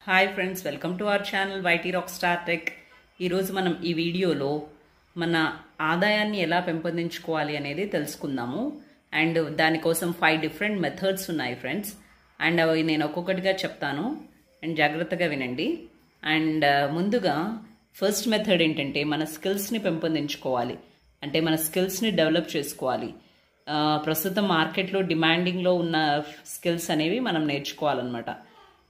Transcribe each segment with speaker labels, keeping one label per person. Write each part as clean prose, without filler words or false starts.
Speaker 1: Hi friends, welcome to our channel YT rock star tech. ఈరోజు మనం ఈ వీడియోలో మన ఆదాయాన్ని ఎలా పెంపొందించుకోవాలి అనేది తెలుసుకుందాము. అండ్ దానికోసం 5 డిఫరెంట్ మెథడ్స్ ఉన్నాయి ఫ్రెండ్స్. అండ్ అవి నేను ఒక్కొక్కటిగా చెప్తాను అండ్ జాగ్రత్తగా వినండి. అండ్ ముందుగా ఫస్ట్ మెథడ్ ఏంటంటే మన స్కిల్స్ని పెంపొందించుకోవాలి. అంటే మన స్కిల్స్ని డెవలప్ చేసుకోవాలి. ప్రస్తుతం మార్కెట్లో డిమాండింగ్లో ఉన్న స్కిల్స్ అనేవి మనం నేర్చుకోవాలన్నమాట.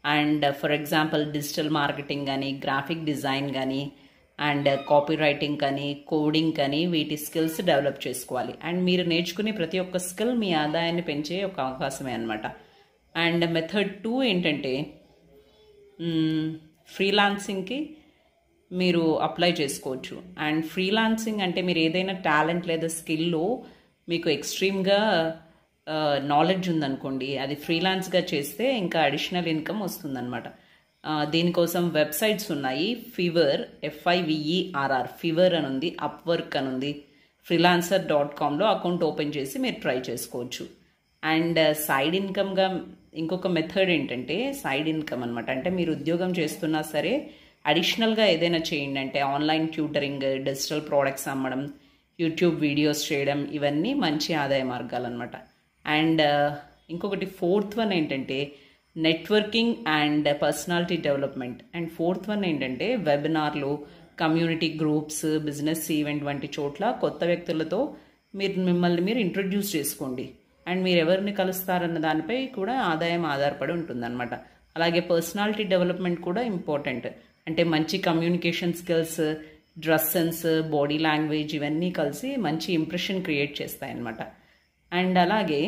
Speaker 1: And for example digital marketing కానీ, గ్రాఫిక్ డిజైన్ కానీ, అండ్ కాపీ రైటింగ్ కానీ, కోడింగ్ కానీ వీటి స్కిల్స్ డెవలప్ చేసుకోవాలి. అండ్ మీరు నేర్చుకునే ప్రతి ఒక్క స్కిల్ మీ ఆదాయాన్ని పెంచే ఒక అవకాశమే అనమాట. అండ్ మెథడ్ 2 ఏంటంటే ఫ్రీలాన్సింగ్కి మీరు అప్లై చేసుకోవచ్చు. అండ్ ఫ్రీలాన్సింగ్ అంటే మీరు ఏదైనా టాలెంట్ లేదా స్కిల్లో మీకు ఎక్స్ట్రీమ్గా నాలెడ్జ్ ఉందనుకోండి, అది ఫ్రీలాన్స్గా చేస్తే ఇంకా అడిషనల్ ఇన్కమ్ వస్తుందన్నమాట. దీనికోసం వెబ్సైట్స్ ఉన్నాయి. ఫివర్ FIVERR ఫివర్ అని ఉంది, అప్వర్క్ అని ఉంది, freelancer.comలో అకౌంట్ ఓపెన్ చేసి మీరు ట్రై చేసుకోవచ్చు. అండ్ సైడ్ ఇన్కమ్గా ఇంకొక మెథడ్ ఏంటంటే సైడ్ ఇన్కమ్ అనమాట. అంటే మీరు ఉద్యోగం చేస్తున్నా సరే అడిషనల్గా ఏదైనా చేయండి. అంటే ఆన్లైన్ ట్యూటరింగ్, డిజిటల్ ప్రోడక్ట్స్ అమ్మడం, యూట్యూబ్ వీడియోస్ చేయడం, ఇవన్నీ మంచి ఆదాయ మార్గాలు అనమాట. అండ్ ఇంకొకటి 4th వన్ ఏంటంటే networking and personality development. And 4th one ఏంటంటే వెబినార్లు, కమ్యూనిటీ గ్రూప్స్, బిజినెస్ ఈవెంట్ వంటి చోట్ల కొత్త వ్యక్తులతో మిమ్మల్ని మీరు ఇంట్రడ్యూస్ చేసుకోండి. అండ్ మీరు ఎవరిని కలుస్తారన్న దానిపై కూడా ఆదాయం ఆధారపడి ఉంటుందన్నమాట. అలాగే పర్సనాలిటీ డెవలప్మెంట్ కూడా ఇంపార్టెంట్. అంటే మంచి communication skills, dress sense, body language ఇవన్నీ కలిసి మంచి ఇంప్రెషన్ క్రియేట్ చేస్తాయన్నమాట. అండ్ అలాగే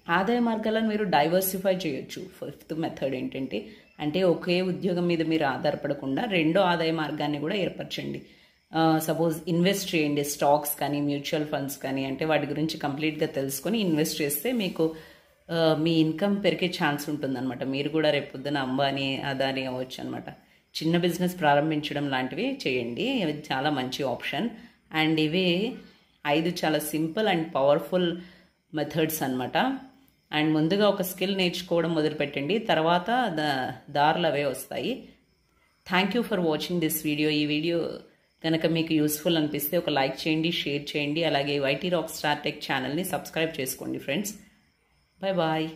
Speaker 1: ఆదాయ మార్గాలను మీరు డైవర్సిఫై చేయొచ్చు. 5th మెథడ్ ఏంటంటే అంటే ఒకే ఉద్యోగం మీద మీరు ఆధారపడకుండా రెండో ఆదాయ మార్గాన్ని కూడా ఏర్పరచండి. సపోజ్ ఇన్వెస్ట్ చేయండి, స్టాక్స్ కానీ, మ్యూచువల్ ఫండ్స్ కానీ. అంటే వాటి గురించి కంప్లీట్గా తెలుసుకొని ఇన్వెస్ట్ చేస్తే మీకు మీ ఇన్కమ్ పెరిగే ఛాన్స్ ఉంటుందన్నమాట. మీరు కూడా రేపొద్దున అంబానీ, అదానీ అవ్వచ్చు అనమాట. చిన్న బిజినెస్ ప్రారంభించడం లాంటివి చేయండి, ఇవి చాలా మంచి ఆప్షన్. అండ్ ఇవి 5 చాలా సింపుల్ అండ్ పవర్ఫుల్ మెథడ్స్ అనమాట. అండ్ ముందుగా ఒక స్కిల్ నేర్చుకోవడం మొదలుపెట్టండి, తర్వాత దారులు అవే వస్తాయి. Thank you for watching this video. ఈ వీడియో కనుక మీకు యూస్ఫుల్ అనిపిస్తే ఒక లైక్ చేయండి, షేర్ చేయండి. అలాగే వైటీ రాక్ స్టార్ టెక్ ఛానల్ని సబ్స్క్రైబ్ చేసుకోండి ఫ్రెండ్స్. Bye bye.